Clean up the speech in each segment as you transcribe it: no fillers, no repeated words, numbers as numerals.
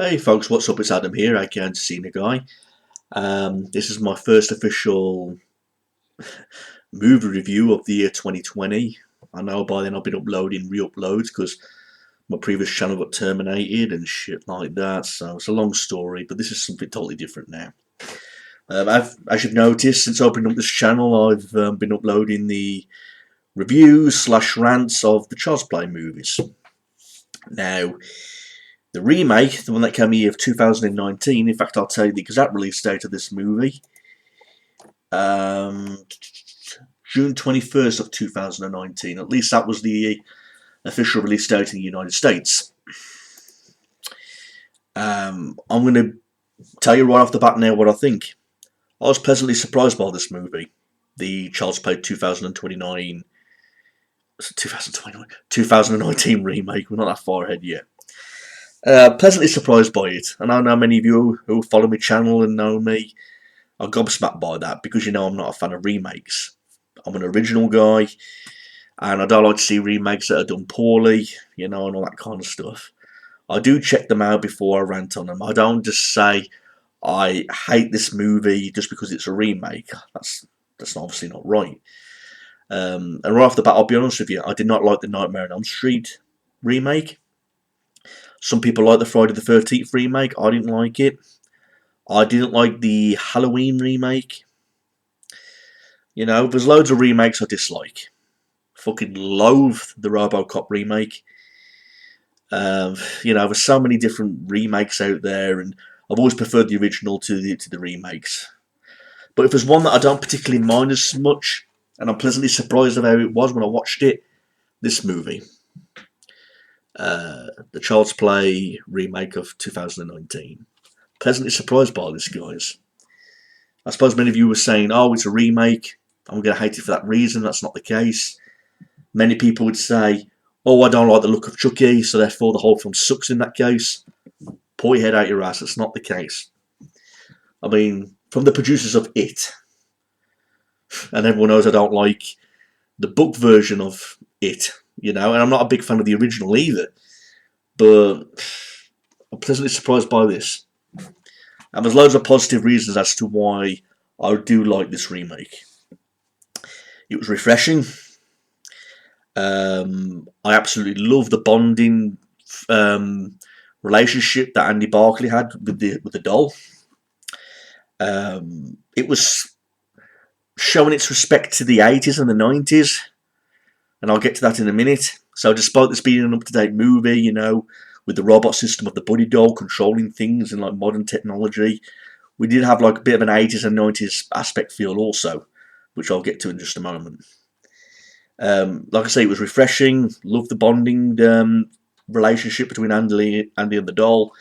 Hey folks, what's up? It's Adam here, aka Cena Guy. This is my first official movie review of the year 2020. I know by then I've been uploading Reuploads because my previous channel got terminated and shit like that, so it's a long story, but this is something totally different now. As you've noticed, since opening up this channel, I've been uploading the reviews slash rants of the Child's Play movies. Now, the remake, the one that came in the year of 2019, in fact I'll tell you the exact release date of this movie, June 21st of 2019, at least that was the official release date in the United States. I'm going to tell you right off the bat now what I think. I was pleasantly surprised by this movie, the Child's Play 2019 remake. We're not that far ahead yet. Pleasantly surprised by it, and I know many of you who follow my channel and know me are gobsmacked by that because you know I'm not a fan of remakes. I'm an original guy, and I don't like to see remakes that are done poorly, and all that kind of stuff. I do check them out before I rant on them. I don't just say I hate this movie just because it's a remake. That's obviously not right. And right off the bat, I'll be honest with you, I did not like the Nightmare on Elm Street remake. Some people like the Friday the 13th remake. I didn't like it. I didn't like the Halloween remake. There's loads of remakes I dislike. Fucking loathe the RoboCop remake. There's so many different remakes out there, and I've always preferred the original to the remakes. But if there's one that I don't particularly mind as much, and I'm pleasantly surprised of how it was when I watched it, this movie. The Child's Play remake of 2019. Pleasantly surprised by this, guys. I suppose many of you were saying, oh, it's a remake, I'm going to hate it for that reason. That's not the case. Many people would say, oh, I don't like the look of Chucky, so therefore the whole film sucks in that case. Pull your head out your ass, it's not the case. I mean, from the producers of It, and everyone knows I don't like the book version of It, and I'm not a big fan of the original either, but I'm pleasantly surprised by this. And there's loads of positive reasons as to why I do like this remake. It was refreshing. I absolutely love the bonding relationship that Andy Barclay had with the doll. It was showing its respect to the 80s and the 90s, and I'll get to that in a minute. So despite this being an up-to-date movie, with the robot system of the buddy doll controlling things and like modern technology, we did have like a bit of an 80s and 90s aspect feel also, which I'll get to in just a moment. Like I say, it was refreshing. Loved the bonding relationship between Andy and the doll.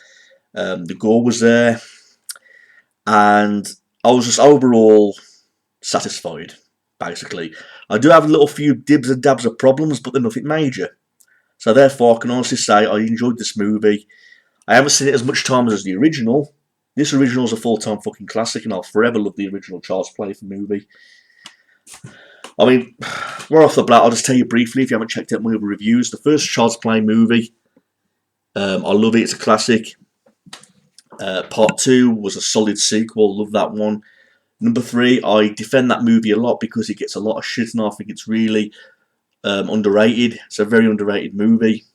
The gore was there, and I was just overall satisfied. Basically, I do have a little few dibs and dabs of problems, but they're nothing major. So therefore, I can honestly say I enjoyed this movie. I haven't seen it as much times as the original. This original is a full-time fucking classic, and I'll forever love the original Child's Play movie. I mean, right off the bat, I'll just tell you briefly, if you haven't checked out my other reviews, the first Child's Play movie, I love it, it's a classic. Part 2 was a solid sequel, love that one. Number 3, I defend that movie a lot because it gets a lot of shit, and I think it's really underrated. It's a very underrated movie.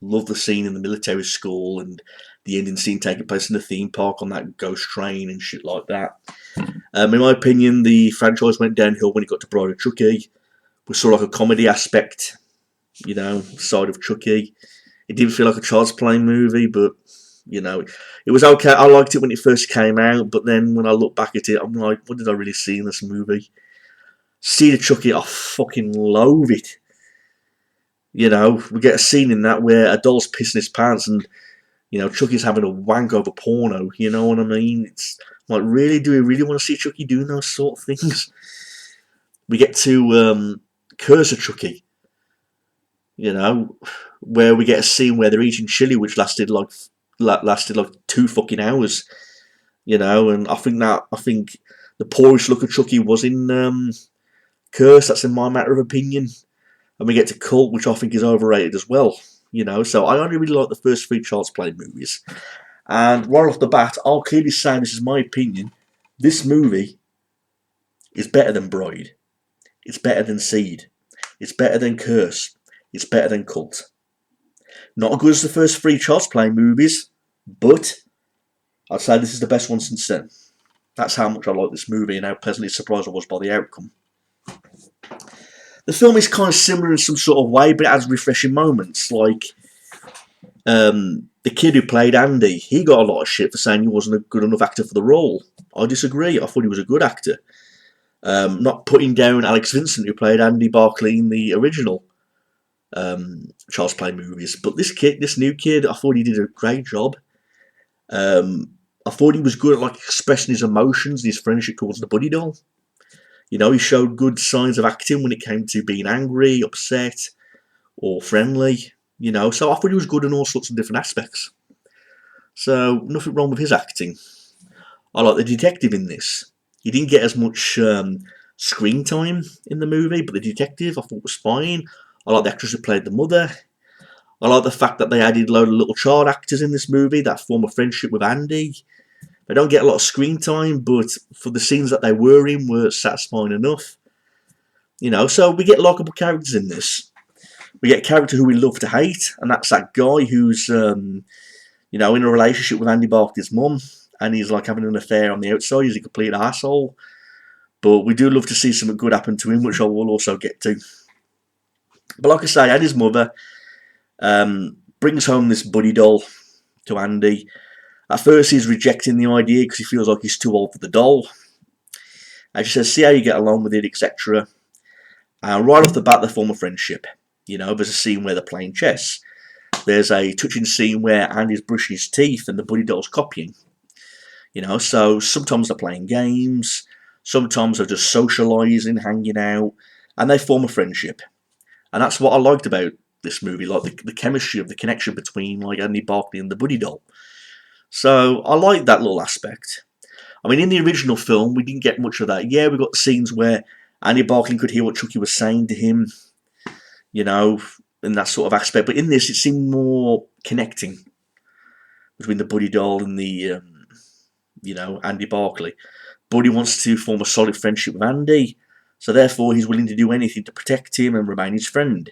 Love the scene in the military school and the ending scene taking place in the theme park on that ghost train and shit like that. In my opinion, the franchise went downhill when it got to Bride of Chucky. We saw like a comedy aspect, side of Chucky. It didn't feel like a Child's Play movie, but it was okay. I liked it when it first came out, but then when I look back at it, I'm like, what did I really see in this movie? See the Chucky, I fucking loathe it. We get a scene in that where a doll's pissing his pants and, Chucky's having a wank over porno, you know what I mean? It's like, really, do we really want to see Chucky doing those sort of things? We get to Curse of Chucky, where we get a scene where they're eating chili, which lasted like 2 fucking hours, and I think the poorest look of Chucky was in Curse. That's in my matter of opinion. And we get to Cult, which I think is overrated as well. So I only really like the first 3 Child's Play movies. And right off the bat, I'll clearly say, this is my opinion, this movie is better than Bride. It's better than Seed. It's better than Curse. It's better than Cult. Not as good as the first three Child's Play movies, but I'd say this is the best one since then. That's how much I like this movie and how pleasantly surprised I was by the outcome. The film is kind of similar in some sort of way, but it has refreshing moments. Like the kid who played Andy, he got a lot of shit for saying he wasn't a good enough actor for the role. I disagree. I thought he was a good actor. Not putting down Alex Vincent, who played Andy Barclay in the original Child's Play movies, but this new kid, I thought he did a great job. I thought he was good at like expressing his emotions and his friendship towards the buddy doll. You know, he showed good signs of acting when it came to being angry, upset, or friendly. You know, so I thought he was good in all sorts of different aspects. So nothing wrong with his acting. I like the detective in this. He didn't get as much screen time in the movie, but the detective I thought was fine. I like the actress who played the mother. I like the fact that they added a load of little child actors in this movie that form a friendship with Andy. They don't get a lot of screen time, but for the scenes that they were in were satisfying enough. You know, so we get likeable characters in this. We get a character who we love to hate, and that's that guy who's, you know, in a relationship with Andy Barclay's mum, and he's like having an affair on the outside. He's a complete asshole. But we do love to see something good happen to him, which I will also get to. But like I say, Andy's mother brings home this buddy doll to Andy. At first, he's rejecting the idea because he feels like he's too old for the doll. And she says, see how you get along with it, etc. And right off the bat, they form a friendship. You know, there's a scene where they're playing chess. There's a touching scene where Andy's brushing his teeth and the buddy doll's copying. You know, so sometimes they're playing games. Sometimes they're just socialising, hanging out. And they form a friendship. And that's what I liked about this movie, like the chemistry of the connection between like Andy Barclay and the buddy doll. So I like that little aspect. I mean, in the original film, we didn't get much of that. Yeah, we got scenes where Andy Barclay could hear what Chucky was saying to him, you know, in that sort of aspect. But in this, it seemed more connecting between the buddy doll and the, you know, Andy Barclay. Buddy wants to form a solid friendship with Andy, so therefore he's willing to do anything to protect him and remain his friend.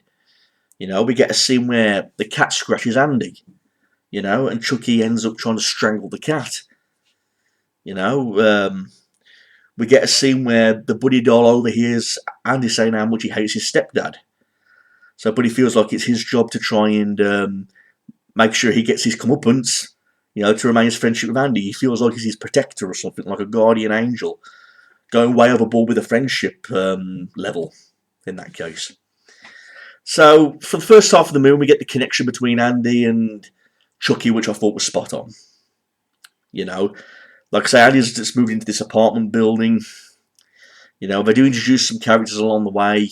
You know, we get a scene where the cat scratches Andy, you know, and Chucky ends up trying to strangle the cat. You know, we get a scene where the buddy doll overhears Andy saying how much he hates his stepdad. So Buddy feels like it's his job to try and make sure he gets his comeuppance, you know, to remain his friendship with Andy. He feels like he's his protector or something, like a guardian angel, going way overboard with the friendship level in that case. So for the first half of the movie, we get the connection between Andy and Chucky, which I thought was spot on. You know, like I say, Andy's just moved into this apartment building. You know, they do introduce some characters along the way.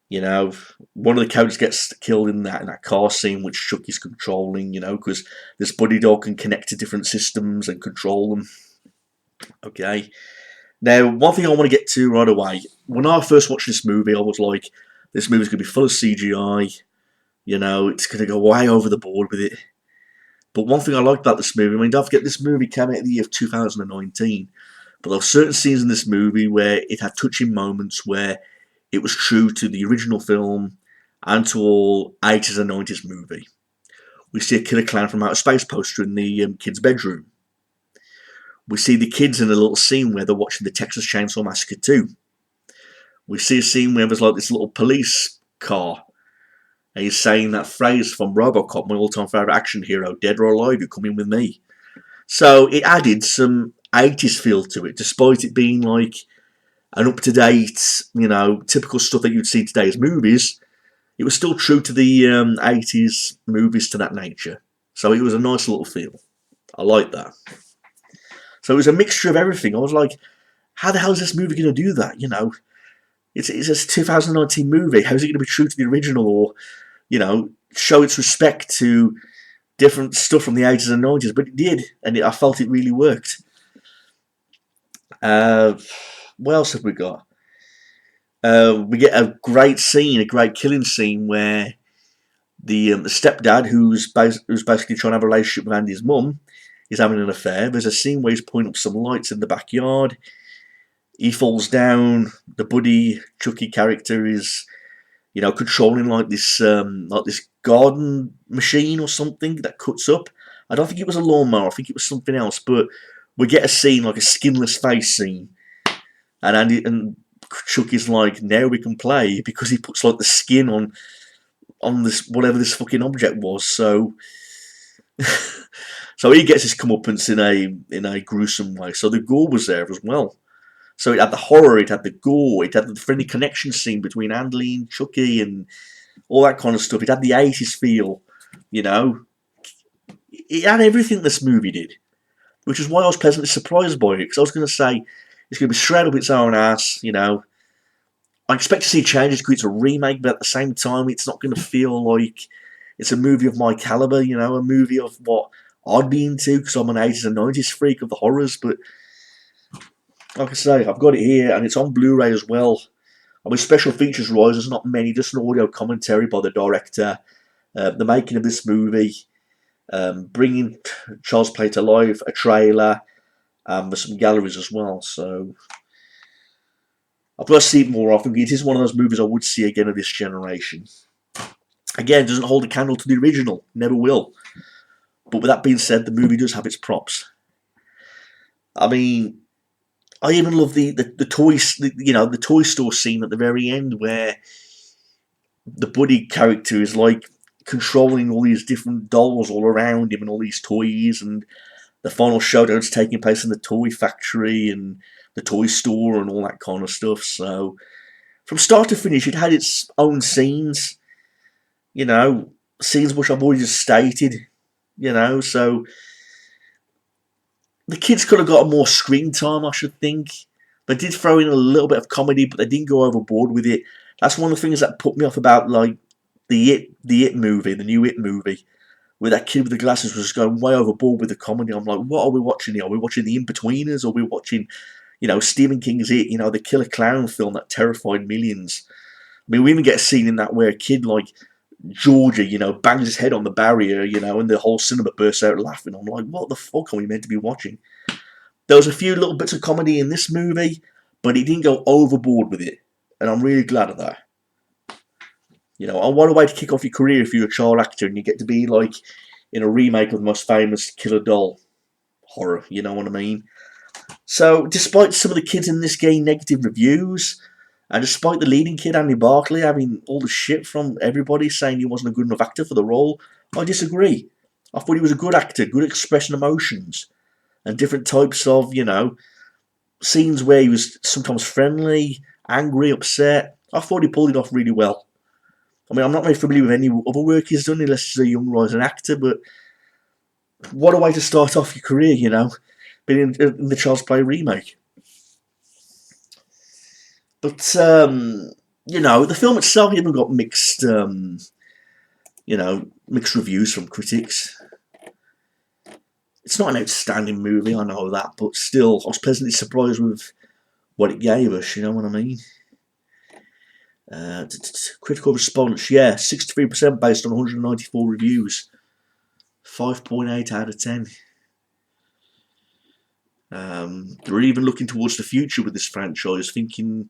You know, one of the characters gets killed in that car scene, which Chucky's controlling, you know, because this buddy doll can connect to different systems and control them. Okay. Now, one thing I want to get to right away, when I first watched this movie, I was like, this movie's going to be full of CGI, you know, it's going to go way over the board with it. But one thing I liked about this movie, I mean, don't forget this movie came out in the year of 2019, but there were certain scenes in this movie where it had touching moments where it was true to the original film and to all 80s and 90s movie. We see a killer clown from outer space poster in the kid's bedroom. We see the kids in a little scene where they're watching the Texas Chainsaw Massacre 2. We see a scene where there's like this little police car, and he's saying that phrase from RoboCop, my all-time favourite action hero, dead or alive, you come in with me. So it added some 80s feel to it, despite it being like an up-to-date, you know, typical stuff that you'd see in today's movies. It was still true to the 80s movies to that nature. So it was a nice little feel. I like that. So it was a mixture of everything. I was like, how the hell is this movie going to do that? You know, it's a 2019 movie. How is it going to be true to the original, or, you know, show its respect to different stuff from the 80s and 90s? But it did, and I felt it really worked. What else have we got? We get a great scene, a great killing scene where The stepdad, who's basically trying to have a relationship with Andy's mum, is having an affair. There's a scene where he's putting up some lights in the backyard. He falls down. The Buddy Chucky character is, controlling like this garden machine or something that cuts up. I don't think it was a lawnmower. I think it was something else. But we get a scene, like a skinless face scene, and Chucky's like, now we can play, because he puts like the skin on this, whatever this fucking object was. So so he gets his comeuppance in a gruesome way. So the gore was there as well. So it had the horror, it had the gore, it had the friendly connection scene between Andy and Chucky and all that kind of stuff. It had the 80s feel, you know. It had everything this movie did, which is why I was pleasantly surprised by it, because I was going to say it's going to be straight up its own ass, you know. I expect to see changes because it's a remake, but at the same time, it's not going to feel like it's a movie of my caliber, you know, a movie of what I'd be into, because I'm an 80s and 90s freak of the horrors. But like I say, I've got it here, and it's on Blu-ray as well. I mean, special features wise, there's not many, just an audio commentary by the director, the making of this movie, bringing Child's Play to life, a trailer, with some galleries as well. So I've got to see it more often. It is one of those movies I would see again of this generation. Again, it doesn't hold a candle to the original, never will. But with that being said, the movie does have its props. I mean, I even love the toys, the toy store scene at the very end where the Buddy character is like controlling all these different dolls all around him and all these toys, and the final showdown's taking place in the toy factory and the toy store and all that kind of stuff. So from start to finish, it had its own scenes, scenes which I've already just stated, so the kids could have got more screen time, I should think. They did throw in a little bit of comedy, but they didn't go overboard with it. That's one of the things that put me off about like the It movie, the new It movie, where that kid with the glasses was going way overboard with the comedy. I'm like, what are we watching here? Are we watching The In-Betweeners? Or are we watching, Stephen King's It, the killer clown film that terrified millions? I mean, we even get a scene in that where a kid like Georgia, bangs his head on the barrier, and the whole cinema bursts out laughing. I'm like, what the fuck are we meant to be watching? There was a few little bits of comedy in this movie, but he didn't go overboard with it, and I'm really glad of that. What a way to kick off your career if you're a child actor and you get to be like in a remake of the most famous killer doll horror, you know what I mean? So, despite some of the kids in this getting negative reviews, and despite the leading kid, Andy Barclay, having all the shit from everybody saying he wasn't a good enough actor for the role, I disagree. I thought he was a good actor, good expression of emotions, and different types of, scenes where he was sometimes friendly, angry, upset. I thought he pulled it off really well. I mean, I'm not very familiar with any other work he's done, unless he's a young rising actor, but what a way to start off your career, being in the Child's Play remake. But, the film itself even got mixed reviews from critics. It's not an outstanding movie, I know that, but still, I was pleasantly surprised with what it gave us, you know what I mean? Critical response, 63% based on 194 reviews. 5.8 out of 10. They're even looking towards the future with this franchise, thinking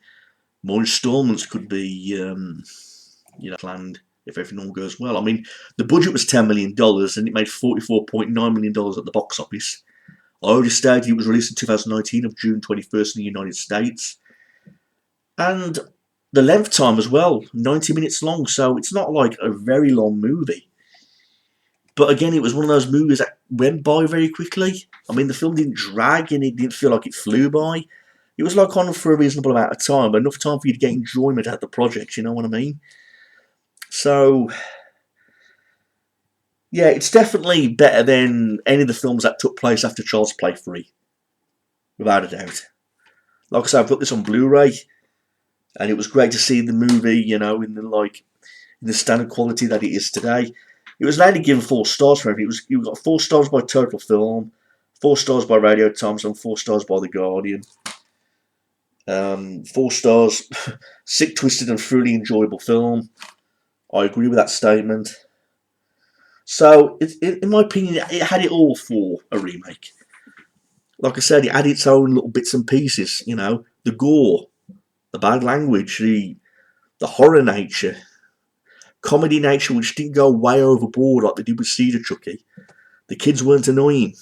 more installments could be planned if everything all goes well. I mean, the budget was $10 million and it made $44.9 million at the box office. I already stated it was released in 2019 of June 21st in the United States. And the length time as well, 90 minutes long, so it's not like a very long movie. But again, it was one of those movies that went by very quickly. I mean, the film didn't drag and it didn't feel like it flew by. It was like on for a reasonable amount of time, but enough time for you to get enjoyment out of the project, you know what I mean? So, yeah, it's definitely better than any of the films that took place after Child's Play 3. Without a doubt. Like I said, I've got this on Blu-ray, and it was great to see the movie, in the standard quality that it is today. It was only given 4 stars for it. It got 4 stars by Total Film, 4 stars by Radio Times, and 4 stars by The Guardian. 4 stars, sick, twisted, and truly enjoyable film. I agree with that statement. So, in my opinion, it had it all for a remake. Like I said, it had its own little bits and pieces. You know, the gore, the bad language, the horror nature, comedy nature, which didn't go way overboard like they did with Cedar Chucky. The kids weren't annoying.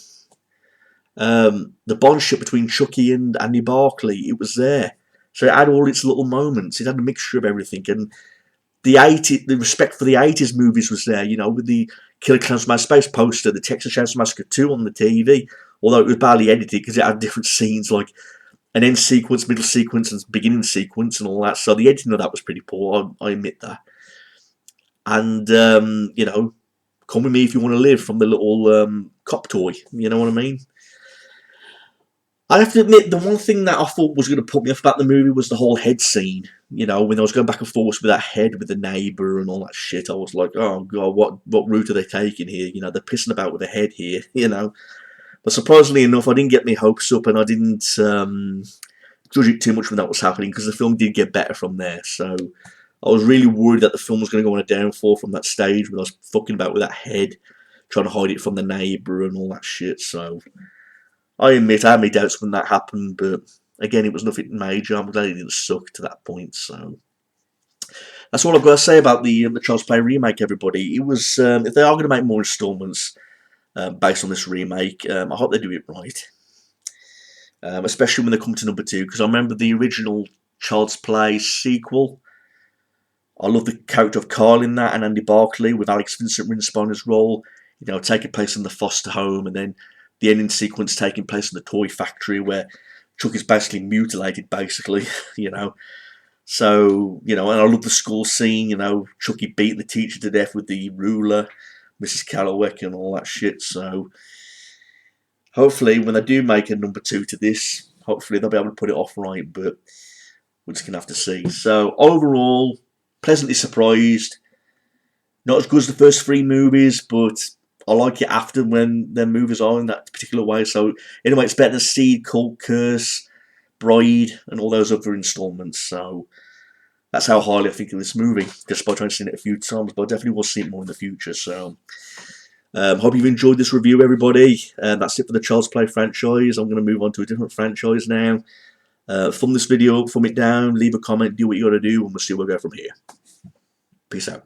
The bondship between Chucky and Andy Barclay, it was there. So it had all its little moments. It had a mixture of everything, and the respect for the 80s movies was there. You know, with the Killer Clowns from Outer Space poster, the Texas Chainsaw Massacre 2 on the TV. Although it was badly edited because it had different scenes like an end sequence, middle sequence, and beginning sequence, and all that. So the editing of that was pretty poor. I admit that. And you know, Come With Me If You Want to Live from the little cop toy. You know what I mean? I have to admit, the one thing that I thought was going to put me off about the movie was the whole head scene. You know, when I was going back and forth with that head with the neighbour and all that shit, I was like, oh god, what route are they taking here? You know, they're pissing about with a head here. You know, but surprisingly enough, I didn't get my hopes up, and I didn't judge it too much when that was happening because the film did get better from there. So I was really worried that the film was going to go on a downfall from that stage when I was fucking about with that head, trying to hide it from the neighbour and all that shit. So I admit I had my doubts when that happened, but again, it was nothing major. I'm glad it didn't suck to that point. So that's all I've got to say about the Child's Play remake. Everybody, it was if they are going to make more installments based on this remake, I hope they do it right, especially when they come to number 2. Because I remember the original Child's Play sequel. I love the character of Carl in that, and Andy Barclay with Alex Vincent Rinspinner's role. You know, taking place in the foster home, and then the ending sequence taking place in the toy factory where Chuck is basically mutilated, basically, you know. So, you know, and I love the school scene, you know, Chucky beating the teacher to death with the ruler, Mrs. Calloway and all that shit. So, hopefully, when they do make a number 2 to this, hopefully they'll be able to put it off right, but we're just going to have to see. So, overall, pleasantly surprised. Not as good as the first 3 movies, but I like it after when their movies are in that particular way. So, anyway, it's better than Seed, Cult, Curse, Bride, and all those other installments. So, that's how highly I think of this movie, just by trying to see it a few times, but I definitely will see it more in the future. So, hope you've enjoyed this review, everybody. That's it for the Child's Play franchise. I'm going to move on to a different franchise now. Thumb this video up, thumb it down, leave a comment, do what you got to do, and we'll see where we go from here. Peace out.